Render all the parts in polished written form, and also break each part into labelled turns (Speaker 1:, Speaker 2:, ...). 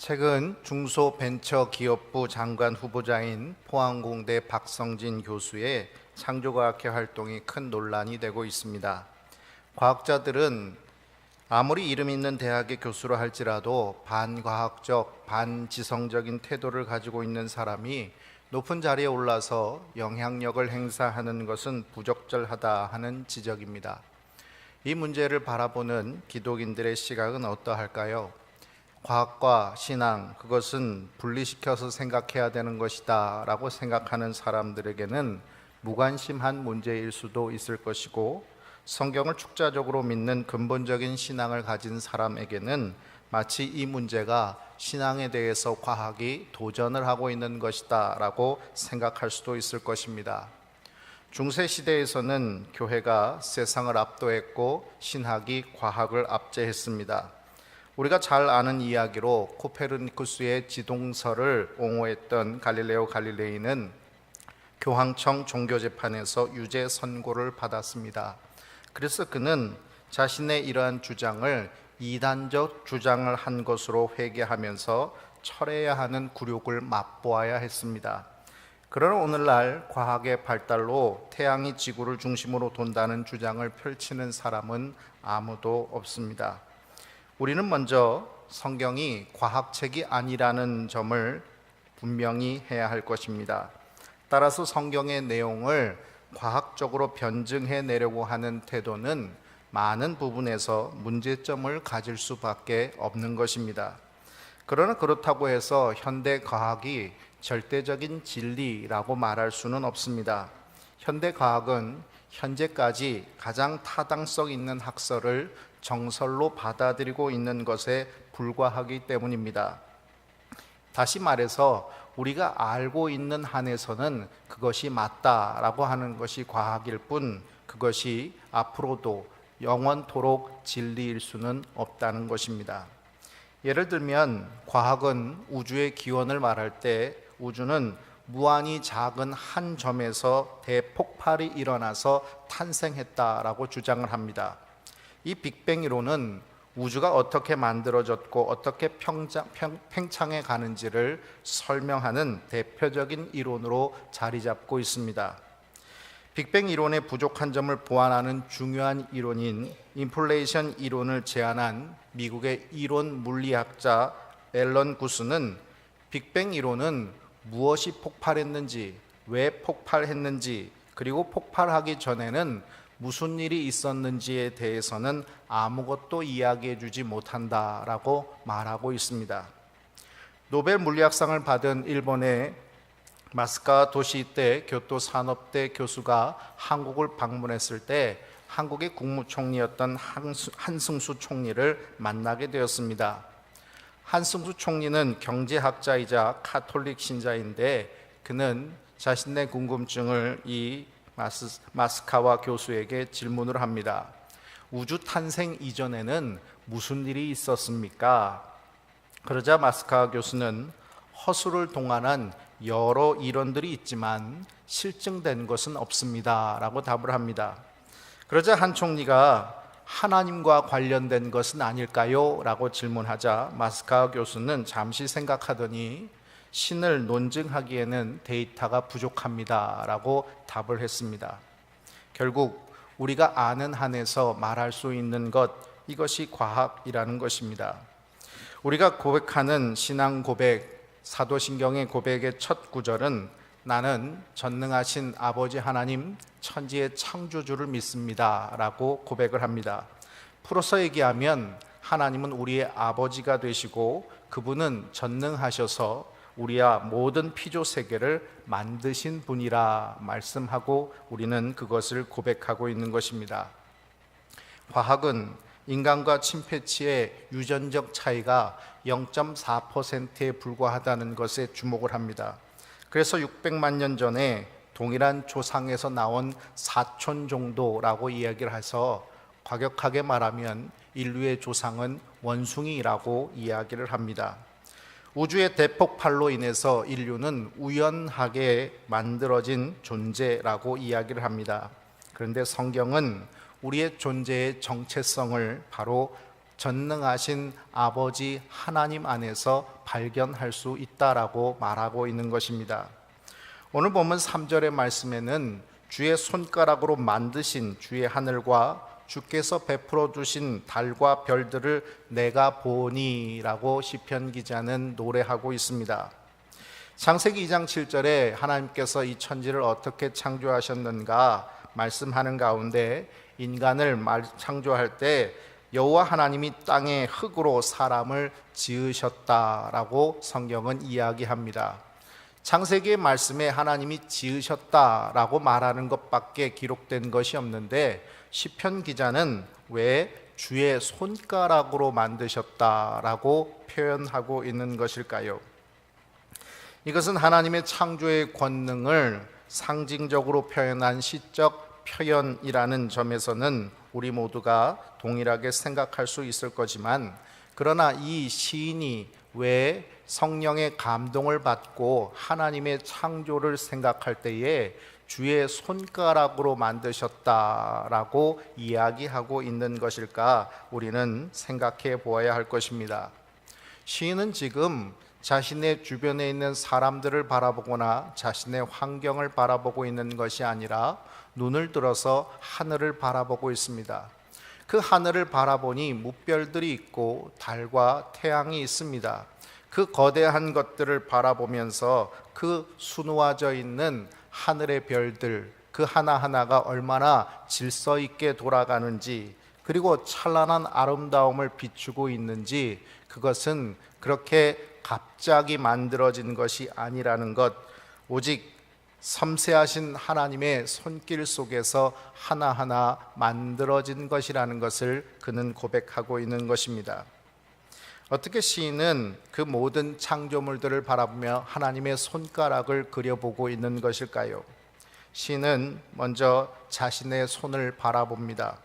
Speaker 1: 최근 중소벤처기업부 장관 후보자인 포항공대 박성진 교수의 창조과학회 활동이 큰 논란이 되고 있습니다. 과학자들은 아무리 이름 있는 대학의 교수로 할지라도 반과학적, 반지성적인 태도를 가지고 있는 사람이 높은 자리에 올라서 영향력을 행사하는 것은 부적절하다 하는 지적입니다. 이 문제를 바라보는 기독인들의 시각은 어떠할까요? 과학과 신앙, 그것은 분리시켜서 생각해야 되는 것이다 라고 생각하는 사람들에게는 무관심한 문제일 수도 있을 것이고, 성경을 축자적으로 믿는 근본적인 신앙을 가진 사람에게는 마치 이 문제가 신앙에 대해서 과학이 도전을 하고 있는 것이다 라고 생각할 수도 있을 것입니다. 중세시대에서는 교회가 세상을 압도했고 신학이 과학을 압제했습니다. 우리가 잘 아는 이야기로 코페르니쿠스의 지동설을 옹호했던 갈릴레오 갈릴레이는 교황청 종교재판에서 유죄 선고를 받았습니다. 그래서 그는 자신의 이러한 주장을 이단적 주장을 한 것으로 회개하면서 철회해야 하는 굴욕을 맛보아야 했습니다. 그러나 오늘날 과학의 발달로 태양이 지구를 중심으로 돈다는 주장을 펼치는 사람은 아무도 없습니다. 우리는 먼저 성경이 과학책이 아니라는 점을 분명히 해야 할 것입니다. 따라서 성경의 내용을 과학적으로 변증해 내려고 하는 태도는 많은 부분에서 문제점을 가질 수밖에 없는 것입니다. 그러나 그렇다고 해서 현대 과학이 절대적인 진리라고 말할 수는 없습니다. 현대 과학은 현재까지 가장 타당성 있는 학설을 정설로 받아들이고 있는 것에 불과하기 때문입니다. 다시 말해서 우리가 알고 있는 한에서는 그것이 맞다라고 하는 것이 과학일 뿐, 그것이 앞으로도 영원토록 진리일 수는 없다는 것입니다. 예를 들면 과학은 우주의 기원을 말할 때 우주는 무한히 작은 한 점에서 대폭발이 일어나서 탄생했다라고 주장을 합니다. 이 빅뱅 이론은 우주가 어떻게 만들어졌고 어떻게 팽창해 가는지를 설명하는 대표적인 이론으로 자리 잡고 있습니다. 빅뱅 이론의 부족한 점을 보완하는 중요한 이론인 인플레이션 이론을 제안한 미국의 이론 물리학자 앨런 구스는 빅뱅 이론은 무엇이 폭발했는지, 왜 폭발했는지, 그리고 폭발하기 전에는 무슨 일이 있었는지에 대해서는 아무것도 이야기해 주지 못한다라고 말하고 있습니다. 노벨 물리학상을 받은 일본의 마스카 도시대 교토산업대 교수가 한국을 방문했을 때 한국의 국무총리였던 한승수 총리를 만나게 되었습니다. 한승수 총리는 경제학자이자 카톨릭 신자인데 그는 자신의 궁금증을 이 마스카와 교수에게 질문을 합니다. 우주 탄생 이전에는 무슨 일이 있었습니까? 그러자 마스카 교수는 허술을 동원한 여러 이론들이 있지만 실증된 것은 없습니다 라고 답을 합니다. 그러자 한 총리가 하나님과 관련된 것은 아닐까요? 라고 질문하자 마스카 교수는 잠시 생각하더니 신을 논증하기에는 데이터가 부족합니다 라고 답을 했습니다. 결국 우리가 아는 한에서 말할 수 있는 것, 이것이 과학이라는 것입니다. 우리가 고백하는 신앙 고백, 사도신경의 고백의 첫 구절은 나는 전능하신 아버지 하나님 천지의 창조주를 믿습니다 라고 고백을 합니다. 풀어서 얘기하면 하나님은 우리의 아버지가 되시고 그분은 전능하셔서 우리와 모든 피조 세계를 만드신 분이라 말씀하고 우리는 그것을 고백하고 있는 것입니다. 과학은 인간과 침팬지의 유전적 차이가 0.4%에 불과하다는 것에 주목을 합니다. 그래서 600만 년 전에 동일한 조상에서 나온 사촌 정도라고 이야기를 해서 과격하게 말하면 인류의 조상은 원숭이라고 이야기를 합니다. 우주의 대폭발로 인해서 인류는 우연하게 만들어진 존재라고 이야기를 합니다. 그런데 성경은 우리의 존재의 정체성을 바로 전능하신 아버지 하나님 안에서 발견할 수 있다라고 말하고 있는 것입니다. 오늘 보면 3절의 말씀에는 주의 손가락으로 만드신 주의 하늘과 주께서 베풀어 주신 달과 별들을 내가 보니라고 시편 기자는 노래하고 있습니다. 창세기 2장 7절에 하나님께서 이 천지를 어떻게 창조하셨는가 말씀하는 가운데 인간을 창조할 때 여호와 하나님이 땅의 흙으로 사람을 지으셨다라고 성경은 이야기합니다. 창세기의 말씀에 하나님이 지으셨다라고 말하는 것밖에 기록된 것이 없는데 시편 기자는 왜 주의 손가락으로 만드셨다라고 표현하고 있는 것일까요? 이것은 하나님의 창조의 권능을 상징적으로 표현한 시적 표현이라는 점에서는 우리 모두가 동일하게 생각할 수 있을 거지만, 그러나 이 시인이 왜 성령의 감동을 받고 하나님의 창조를 생각할 때에 주의 손가락으로 만드셨다라고 이야기하고 있는 것일까 우리는 생각해 보아야 할 것입니다. 시인은 지금 자신의 주변에 있는 사람들을 바라보거나 자신의 환경을 바라보고 있는 것이 아니라 눈을 들어서 하늘을 바라보고 있습니다. 그 하늘을 바라보니 무별들이 있고 달과 태양이 있습니다. 그 거대한 것들을 바라보면서 그 수놓아져 있는 하늘의 별들, 그 하나하나가 얼마나 질서 있게 돌아가는지, 그리고 찬란한 아름다움을 비추고 있는지, 그것은 그렇게 갑자기 만들어진 것이 아니라는 것, 오직 섬세하신 하나님의 손길 속에서 하나하나 만들어진 것이라는 것을 그는 고백하고 있는 것입니다. 어떻게 시인은 그 모든 창조물들을 바라보며 하나님의 손가락을 그려보고 있는 것일까요? 시인은 먼저 자신의 손을 바라봅니다.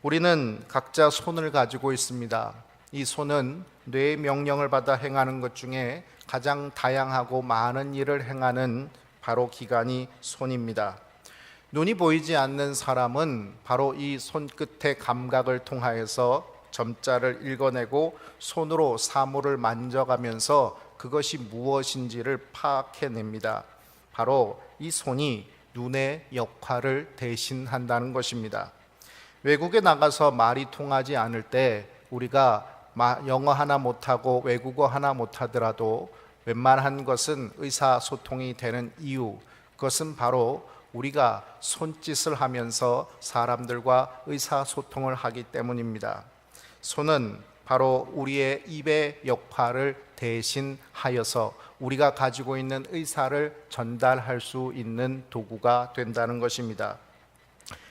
Speaker 1: 우리는 각자 손을 가지고 있습니다. 이 손은 뇌의 명령을 받아 행하는 것 중에 가장 다양하고 많은 일을 행하는 바로 기관이 손입니다. 눈이 보이지 않는 사람은 바로 이 손끝의 감각을 통하여서 점자를 읽어내고 손으로 사물을 만져가면서 그것이 무엇인지를 파악해냅니다. 바로 이 손이 눈의 역할을 대신한다는 것입니다. 외국에 나가서 말이 통하지 않을 때 우리가 영어 하나 못하고 외국어 하나 못하더라도 웬만한 것은 의사소통이 되는 이유, 그것은 바로 우리가 손짓을 하면서 사람들과 의사소통을 하기 때문입니다. 손은 바로 우리의 입의 역할을 대신하여서 우리가 가지고 있는 의사를 전달할 수 있는 도구가 된다는 것입니다.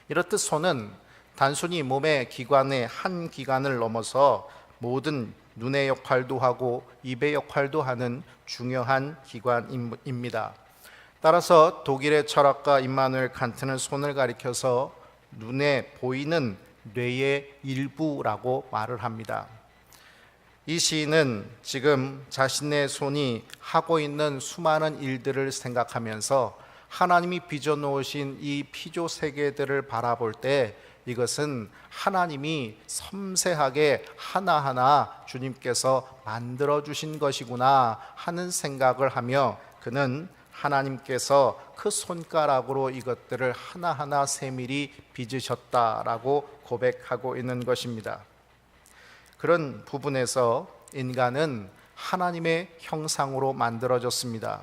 Speaker 1: 이렇듯 손은 단순히 몸의 기관의 한 기관을 넘어서 모든 눈의 역할도 하고 입의 역할도 하는 중요한 기관입니다. 따라서 독일의 철학가 임마누엘 칸트는 손을 가리켜서 눈에 보이는 뇌의 일부라고 말을 합니다. 이 시인은 지금 자신의 손이 하고 있는 수많은 일들을 생각하면서 하나님이 빚어놓으신 이 피조 세계들을 바라볼 때 이것은 하나님이 섬세하게 하나하나 주님께서 만들어주신 것이구나 하는 생각을 하며 그는 하나님께서 그 손가락으로 이것들을 하나하나 세밀히 빚으셨다라고 고백하고 있는 것입니다. 그런 부분에서 인간은 하나님의 형상으로 만들어졌습니다.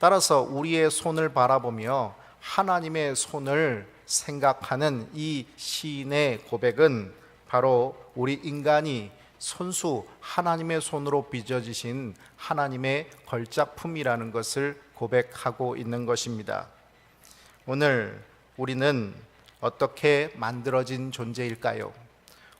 Speaker 1: 따라서 우리의 손을 바라보며 하나님의 손을 생각하는 이 시인의 고백은 바로 우리 인간이 손수 하나님의 손으로 빚어지신 하나님의 걸작품이라는 것을 고백하고 있는 것입니다. 오늘 우리는 어떻게 만들어진 존재일까요?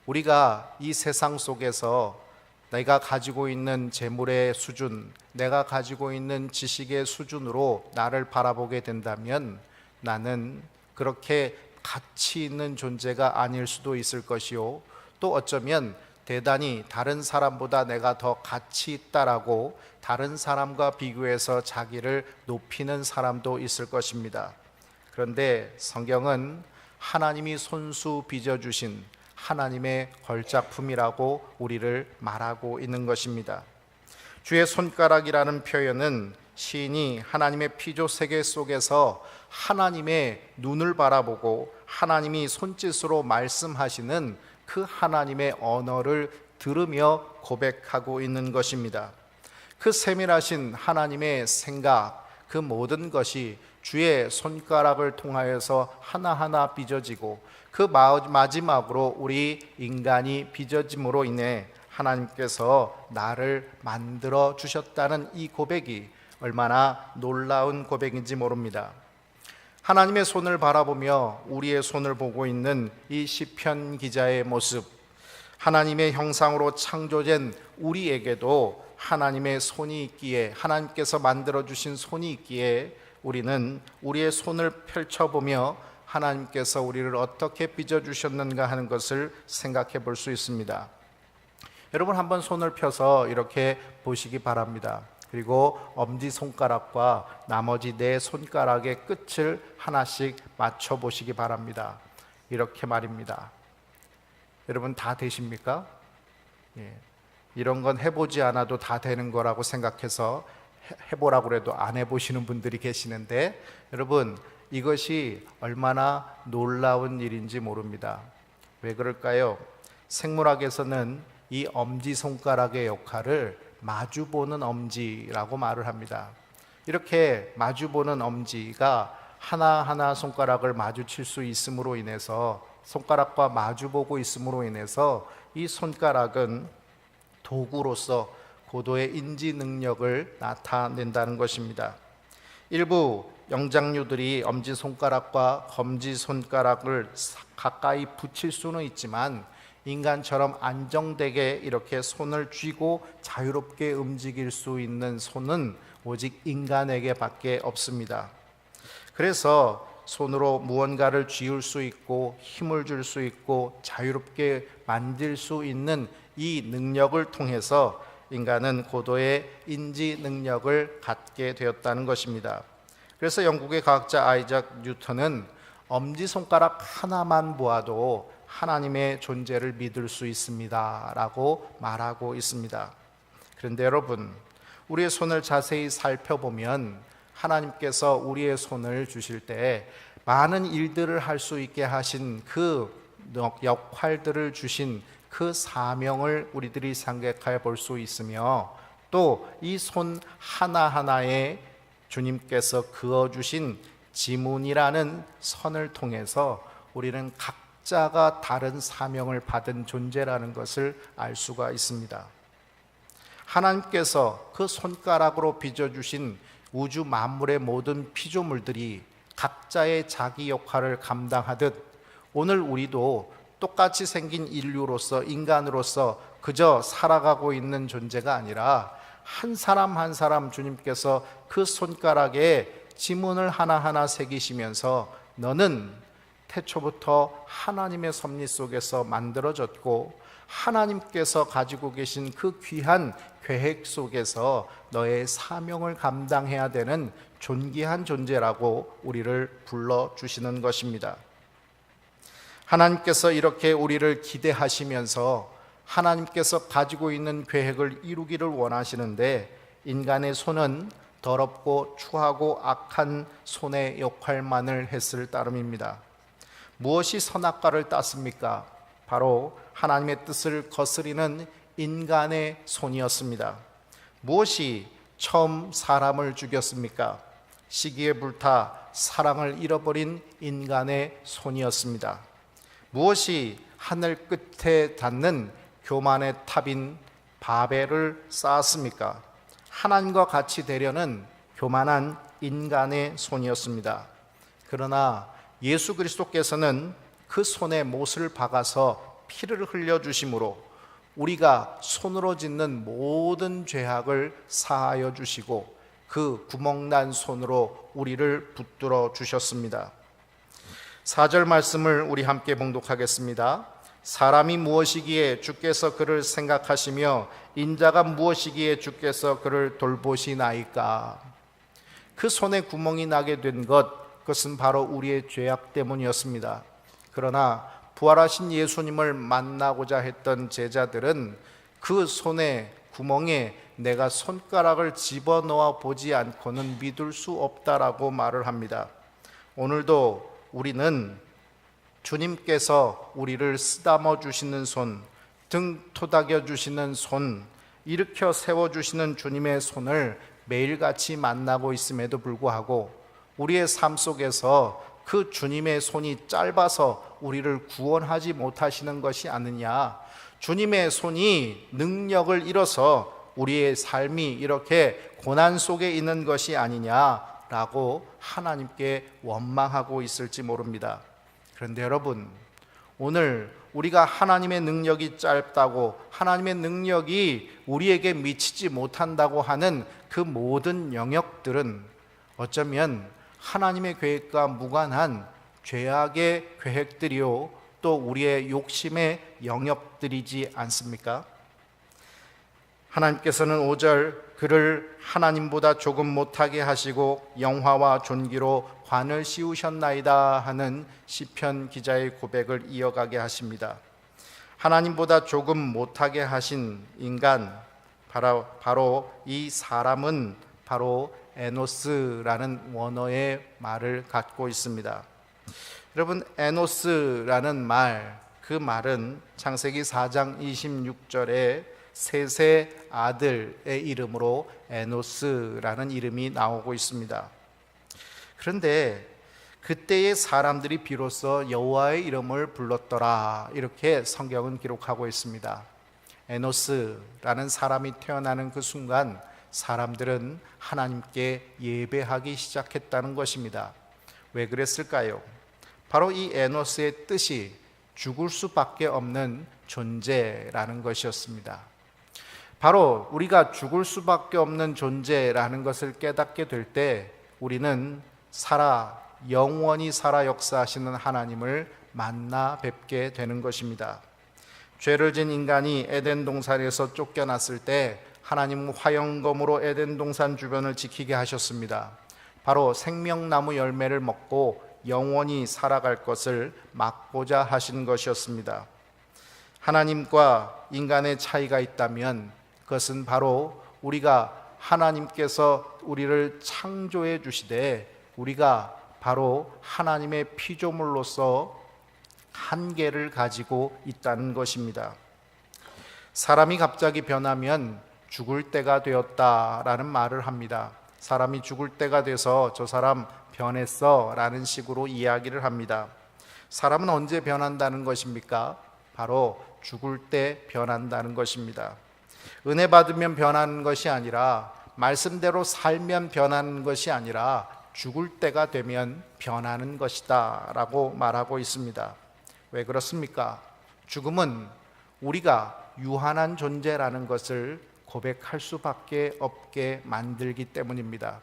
Speaker 1: 우리가 이 세상 속에서 내가 가지고 있는 재물의 수준, 내가 가지고 있는 지식의 수준으로 나를 바라보게 된다면 나는 그렇게 가치 있는 존재가 아닐 수도 있을 것이요, 또 어쩌면 대단히 다른 사람보다 내가 더 가치 있다라고 다른 사람과 비교해서 자기를 높이는 사람도 있을 것입니다. 그런데 성경은 하나님이 손수 빚어주신, 하나님의 걸작품이라고 우리를 말하고 있는 것입니다. 주의 손가락이라는 표현은 시인이 하나님의 피조 세계 속에서 하나님의 눈을 바라보고 하나님이 손짓으로 말씀하시는 그 하나님의 언어를 들으며 고백하고 있는 것입니다. 그 세밀하신 하나님의 생각, 그 모든 것이 주의 손가락을 통하여서 하나하나 빚어지고 그 마지막으로 우리 인간이 빚어짐으로 인해 하나님께서 나를 만들어 주셨다는 이 고백이 얼마나 놀라운 고백인지 모릅니다. 하나님의 손을 바라보며 우리의 손을 보고 있는 이 시편 기자의 모습, 하나님의 형상으로 창조된 우리에게도 하나님의 손이 있기에, 하나님께서 만들어 주신 손이 있기에 우리는 우리의 손을 펼쳐보며 하나님께서 우리를 어떻게 빚어주셨는가 하는 것을 생각해 볼 수 있습니다. 여러분 한번 손을 펴서 이렇게 보시기 바랍니다. 그리고 엄지손가락과 나머지 네 손가락의 끝을 하나씩 맞춰 보시기 바랍니다. 이렇게 말입니다. 여러분 다 되십니까? 예. 이런 건 해보지 않아도 다 되는 거라고 생각해서 해보라고 해도 안 해보시는 분들이 계시는데, 여러분 이것이 얼마나 놀라운 일인지 모릅니다. 왜 그럴까요? 생물학에서는 이 엄지손가락의 역할을 마주보는 엄지라고 말을 합니다. 이렇게 마주보는 엄지가 하나하나 손가락을 마주칠 수 있음으로 인해서, 손가락과 마주보고 있음으로 인해서 이 손가락은 도구로서 고도의 인지 능력을 나타낸다는 것입니다. 일부 영장류들이 엄지손가락과 검지손가락을 가까이 붙일 수는 있지만 인간처럼 안정되게 이렇게 손을 쥐고 자유롭게 움직일 수 있는 손은 오직 인간에게 밖에 없습니다. 그래서 손으로 무언가를 쥐을 수 있고 힘을 줄 수 있고 자유롭게 만질 수 있는 이 능력을 통해서 인간은 고도의 인지 능력을 갖게 되었다는 것입니다. 그래서 영국의 과학자 아이작 뉴턴은 엄지손가락 하나만 보아도 하나님의 존재를 믿을 수 있습니다 라고 말하고 있습니다. 그런데 여러분, 우리의 손을 자세히 살펴보면 하나님께서 우리의 손을 주실 때 많은 일들을 할 수 있게 하신 그 역할들을 주신 그 사명을 우리들이 생각해 볼 수 있으며, 또 이 손 하나하나에 주님께서 그어주신 지문이라는 선을 통해서 우리는 각자가 다른 사명을 받은 존재라는 것을 알 수가 있습니다. 하나님께서 그 손가락으로 빚어주신 우주 만물의 모든 피조물들이 각자의 자기 역할을 감당하듯 오늘 우리도 똑같이 생긴 인류로서, 인간으로서 그저 살아가고 있는 존재가 아니라 한 사람 한 사람 주님께서 그 손가락에 지문을 하나하나 새기시면서 너는 태초부터 하나님의 섭리 속에서 만들어졌고 하나님께서 가지고 계신 그 귀한 계획 속에서 너의 사명을 감당해야 되는 존귀한 존재라고 우리를 불러주시는 것입니다. 하나님께서 이렇게 우리를 기대하시면서 하나님께서 가지고 있는 계획을 이루기를 원하시는데, 인간의 손은 더럽고 추하고 악한 손의 역할만을 했을 따름입니다. 무엇이 선악과를 땄습니까? 바로 하나님의 뜻을 거스리는 인간의 손이었습니다. 무엇이 처음 사람을 죽였습니까? 시기에 불타 사랑을 잃어버린 인간의 손이었습니다. 무엇이 하늘 끝에 닿는 교만의 탑인 바벨을 쌓았습니까? 하나님과 같이 되려는 교만한 인간의 손이었습니다. 그러나 예수 그리스도께서는 그 손에 못을 박아서 피를 흘려주심으로 우리가 손으로 짓는 모든 죄악을 사하여 주시고 그 구멍난 손으로 우리를 붙들어 주셨습니다. 4절 말씀을 우리 함께 봉독하겠습니다. 사람이 무엇이기에 주께서 그를 생각하시며 인자가 무엇이기에 주께서 그를 돌보시나이까. 그 손에 구멍이 나게 된 것, 그것은 바로 우리의 죄악 때문이었습니다. 그러나 부활하신 예수님을 만나고자 했던 제자들은 그 손에 구멍에 내가 손가락을 집어넣어 보지 않고는 믿을 수 없다라고 말을 합니다. 오늘도 우리는 주님께서 우리를 쓰다머 주시는 손, 등 토닥여 주시는 손, 일으켜 세워 주시는 주님의 손을 매일같이 만나고 있음에도 불구하고 우리의 삶 속에서 그 주님의 손이 짧아서 우리를 구원하지 못하시는 것이 아니냐, 주님의 손이 능력을 잃어서 우리의 삶이 이렇게 고난 속에 있는 것이 아니냐라고 하나님께 원망하고 있을지 모릅니다. 그런데 여러분, 오늘 우리가 하나님의 능력이 짧다고, 하나님의 능력이 우리에게 미치지 못한다고 하는 그 모든 영역들은 어쩌면 하나님의 계획과 무관한 죄악의 계획들이요, 또 우리의 욕심의 영역들이지 않습니까? 하나님께서는 5절 그를 하나님보다 조금 못하게 하시고 영화와 존귀로 관을 씌우셨나이다 하는 시편 기자의 고백을 이어가게 하십니다. 하나님보다 조금 못하게 하신 인간, 바로 이 사람은 바로 에노스라는 원어의 말을 갖고 있습니다. 여러분, 에노스라는 말, 그 말은 창세기 4장 26절에 셋의 아들의 이름으로 에노스라는 이름이 나오고 있습니다. 그런데 그때의 사람들이 비로소 여호와의 이름을 불렀더라, 이렇게 성경은 기록하고 있습니다. 에노스라는 사람이 태어나는 그 순간 사람들은 하나님께 예배하기 시작했다는 것입니다. 왜 그랬을까요? 바로 이 에노스의 뜻이 죽을 수밖에 없는 존재라는 것이었습니다. 바로 우리가 죽을 수밖에 없는 존재라는 것을 깨닫게 될 때 우리는 영원히 살아 역사하시는 하나님을 만나 뵙게 되는 것입니다. 죄를 진 인간이 에덴 동산에서 쫓겨났을 때 하나님은 화영검으로 에덴 동산 주변을 지키게 하셨습니다. 바로 생명나무 열매를 먹고 영원히 살아갈 것을 막고자 하신 것이었습니다. 하나님과 인간의 차이가 있다면 그것은 바로 우리가 하나님께서 우리를 창조해 주시되 우리가 바로 하나님의 피조물로서 한계를 가지고 있다는 것입니다. 사람이 갑자기 변하면 죽을 때가 되었다라는 말을 합니다. 사람이 죽을 때가 돼서 저 사람 변했어 라는 식으로 이야기를 합니다. 사람은 언제 변한다는 것입니까? 바로 죽을 때 변한다는 것입니다. 은혜 받으면 변하는 것이 아니라, 말씀대로 살면 변하는 것이 아니라 죽을 때가 되면 변하는 것이다 라고 말하고 있습니다. 왜 그렇습니까? 죽음은 우리가 유한한 존재라는 것을 고백할 수밖에 없게 만들기 때문입니다.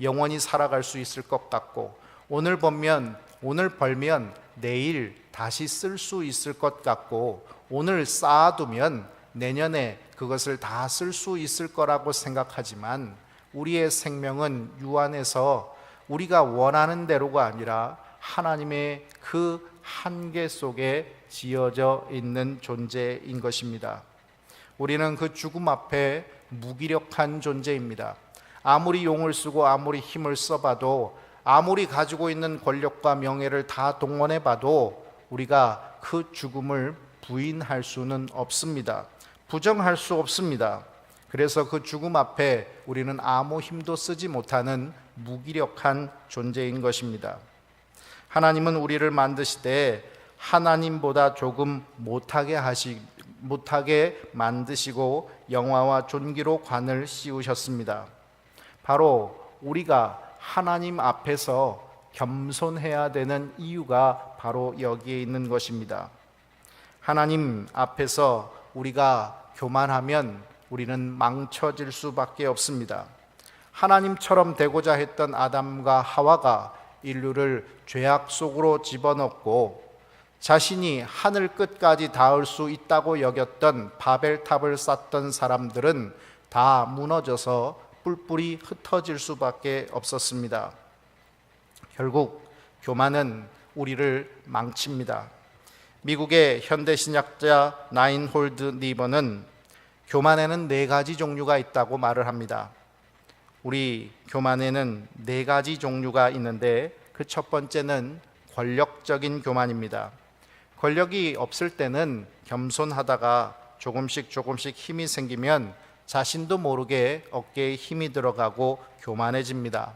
Speaker 1: 영원히 살아갈 수 있을 것 같고, 오늘 벌면 내일 다시 쓸 수 있을 것 같고, 오늘 쌓아두면 내년에 그것을 다 쓸 수 있을 거라고 생각하지만 우리의 생명은 유한해서 우리가 원하는 대로가 아니라 하나님의 그 한계 속에 지어져 있는 존재인 것입니다. 우리는 그 죽음 앞에 무기력한 존재입니다. 아무리 용을 쓰고 아무리 힘을 써봐도, 아무리 가지고 있는 권력과 명예를 다 동원해봐도 우리가 그 죽음을 부인할 수는 없습니다. 부정할 수 없습니다. 그래서 그 죽음 앞에 우리는 아무 힘도 쓰지 못하는 무기력한 존재인 것입니다. 하나님은 우리를 만드실 하나님보다 조금 못하게 만드시고 영화와 존귀로 관을 씌우셨습니다. 바로 우리가 하나님 앞에서 겸손해야 되는 이유가 바로 여기에 있는 것입니다. 하나님 앞에서 우리가 교만하면 우리는 망쳐질 수밖에 없습니다. 하나님처럼 되고자 했던 아담과 하와가 인류를 죄악 속으로 집어넣고 자신이 하늘 끝까지 닿을 수 있다고 여겼던 바벨탑을 쌓던 사람들은 다 무너져서 뿔뿔이 흩어질 수밖에 없었습니다. 결국 교만은 우리를 망칩니다. 미국의 현대신학자 나인홀드 니버는 교만에는 4가지 종류가 있다고 말을 합니다. 우리 교만에는 4가지 종류가 있는데 그 첫 번째는 권력적인 교만입니다. 권력이 없을 때는 겸손하다가 조금씩 힘이 생기면 자신도 모르게 어깨에 힘이 들어가고 교만해집니다.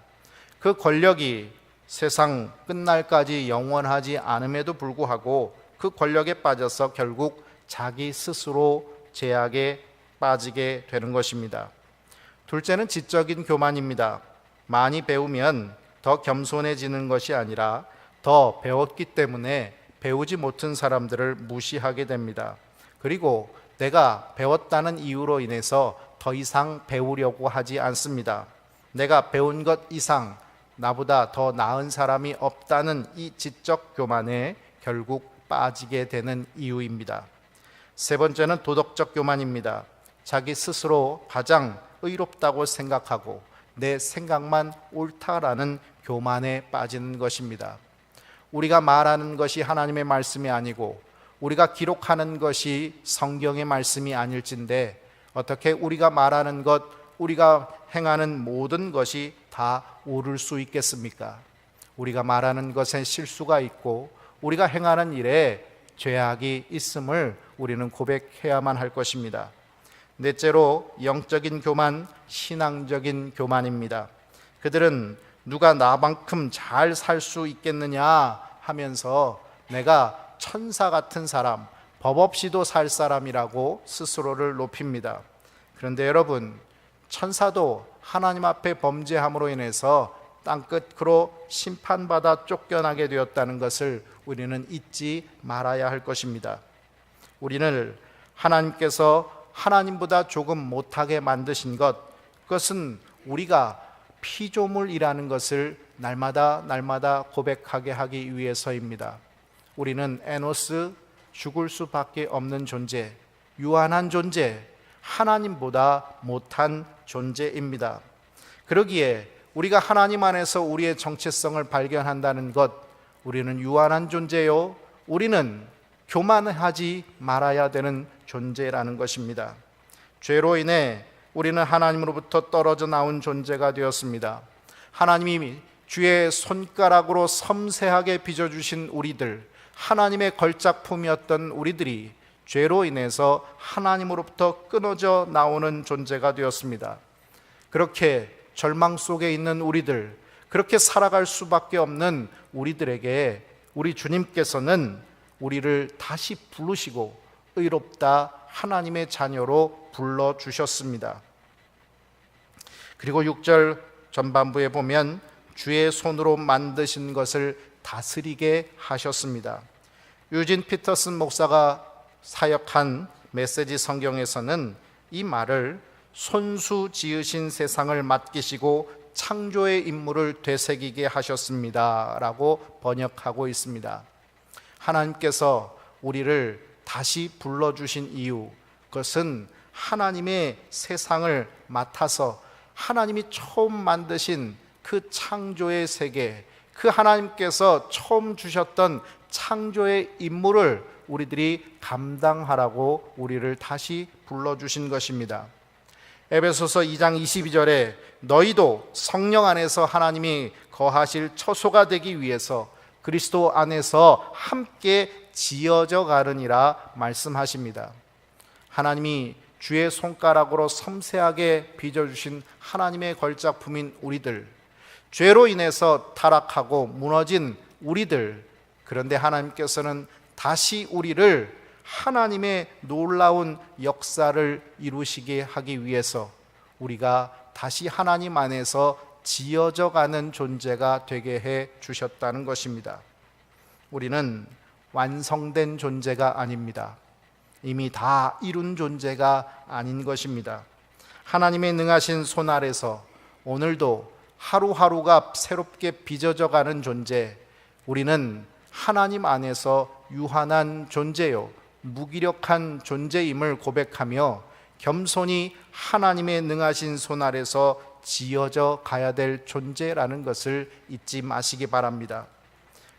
Speaker 1: 그 권력이 세상 끝날까지 영원하지 않음에도 불구하고 그 권력에 빠져서 결국 자기 스스로 죄악에 빠지게 되는 것입니다. 둘째는 지적인 교만입니다. 많이 배우면 더 겸손해지는 것이 아니라 더 배웠기 때문에 배우지 못한 사람들을 무시하게 됩니다. 그리고 내가 배웠다는 이유로 인해서 더 이상 배우려고 하지 않습니다. 내가 배운 것 이상 나보다 더 나은 사람이 없다는 이 지적 교만에 결국 빠지게 되는 이유입니다. 세 번째는 도덕적 교만입니다. 자기 스스로 가장 의롭다고 생각하고 내 생각만 옳다라는 교만에 빠지는 것입니다. 우리가 말하는 것이 하나님의 말씀이 아니고 우리가 기록하는 것이 성경의 말씀이 아닐진데 어떻게 우리가 말하는 것, 우리가 행하는 모든 것이 다 옳을 수 있겠습니까? 우리가 말하는 것에 실수가 있고 우리가 행하는 일에 죄악이 있음을 우리는 고백해야만 할 것입니다. 넷째로 영적인 교만, 신앙적인 교만입니다. 그들은 누가 나만큼 잘 살 수 있겠느냐 하면서 내가 천사 같은 사람, 법 없이도 살 사람이라고 스스로를 높입니다. 그런데 여러분, 천사도 하나님 앞에 범죄함으로 인해서 땅끝으로 심판받아 쫓겨나게 되었다는 것을 우리는 잊지 말아야 할 것입니다. 우리는 하나님께서 하나님보다 조금 못하게 만드신 것, 그것은 우리가 피조물이라는 것을 날마다 고백하게 하기 위해서입니다. 우리는 에노스, 죽을 수밖에 없는 존재, 유한한 존재, 하나님보다 못한 존재입니다. 그러기에 우리가 하나님 안에서 우리의 정체성을 발견한다는 것, 우리는 유한한 존재요, 우리는 교만하지 말아야 되는 존재라는 것입니다. 죄로 인해 우리는 하나님으로부터 떨어져 나온 존재가 되었습니다. 하나님이 주의 손가락으로 섬세하게 빚어주신 우리들, 하나님의 걸작품이었던 우리들이 죄로 인해서 하나님으로부터 끊어져 나오는 존재가 되었습니다. 그렇게 절망 속에 있는 우리들, 그렇게 살아갈 수밖에 없는 우리들에게 우리 주님께서는 우리를 다시 부르시고 의롭다 하나님의 자녀로 불러주셨습니다. 그리고 6절 전반부에 보면 주의 손으로 만드신 것을 다스리게 하셨습니다. 유진 피터슨 목사가 사역한 메시지 성경에서는 이 말을 손수 지으신 세상을 맡기시고 창조의 임무를 되새기게 하셨습니다 라고 번역하고 있습니다. 하나님께서 우리를 다시 불러주신 이유, 그것은 하나님의 세상을 맡아서 하나님이 처음 만드신 그 창조의 세계, 그 하나님께서 처음 주셨던 창조의 임무를 우리들이 감당하라고 우리를 다시 불러주신 것입니다. 에베소서 2장 22절에 너희도 성령 안에서 하나님이 거하실 처소가 되기 위해서 그리스도 안에서 함께 지어져 가느니라 말씀하십니다. 하나님이 주의 손가락으로 섬세하게 빚어주신 하나님의 걸작품인 우리들, 죄로 인해서 타락하고 무너진 우리들, 그런데 하나님께서는 다시 우리를 하나님의 놀라운 역사를 이루시게 하기 위해서 우리가 다시 하나님 안에서 지어져 가는 존재가 되게 해 주셨다는 것입니다. 우리는 완성된 존재가 아닙니다. 이미 다 이룬 존재가 아닌 것입니다. 하나님의 능하신 손 아래서 오늘도 하루하루가 새롭게 빚어져 가는 존재, 우리는 하나님 안에서 유한한 존재요, 무기력한 존재임을 고백하며 겸손히 하나님의 능하신 손 아래서 지어져 가야 될 존재라는 것을 잊지 마시기 바랍니다.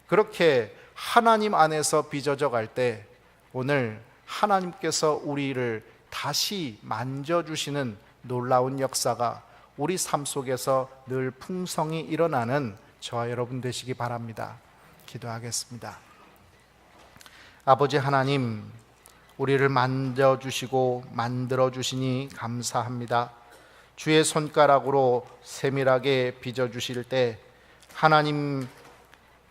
Speaker 1: 그렇게 하나님 안에서 빚어져 갈 때 오늘 하나님께서 우리를 다시 만져주시는 놀라운 역사가 우리 삶 속에서 늘 풍성히 일어나는 저와 여러분 되시기 바랍니다. 기도하겠습니다. 아버지 하나님, 우리를 만져주시고 만들어주시니 감사합니다. 주의 손가락으로 세밀하게 빚어주실 때 하나님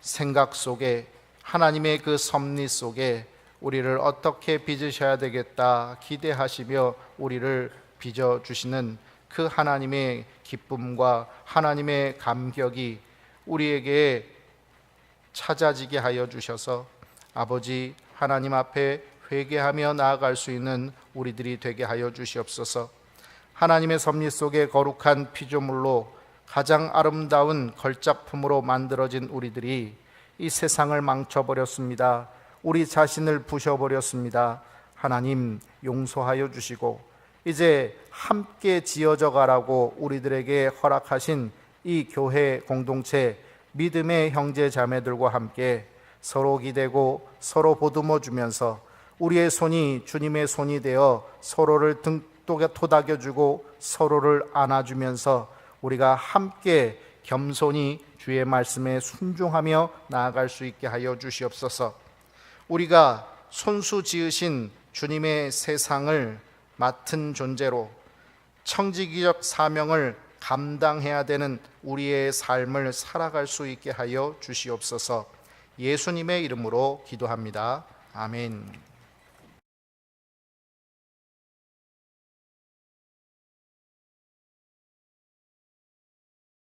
Speaker 1: 생각 속에, 하나님의 그 섭리 속에 우리를 어떻게 빚으셔야 되겠다 기대하시며 우리를 빚어주시는 그 하나님의 기쁨과 하나님의 감격이 우리에게 찾아지게 하여 주셔서 아버지 하나님 앞에 회개하며 나아갈 수 있는 우리들이 되게 하여 주시옵소서. 하나님의 섭리 속에 거룩한 피조물로 가장 아름다운 걸작품으로 만들어진 우리들이 이 세상을 망쳐버렸습니다. 우리 자신을 부셔버렸습니다. 하나님 용서하여 주시고 이제 함께 지어져 가라고 우리들에게 허락하신 이 교회 공동체 믿음의 형제 자매들과 함께 서로 기대고 서로 보듬어 주면서 우리의 손이 주님의 손이 되어 서로를 토닥여주고 서로를 안아주면서 우리가 함께 겸손히 주의 말씀에 순종하며 나아갈 수 있게 하여 주시옵소서. 우리가 손수 지으신 주님의 세상을 맡은 존재로 청지기적 사명을 감당해야 되는 우리의 삶을 살아갈 수 있게 하여 주시옵소서. 예수님의 이름으로 기도합니다. 아멘.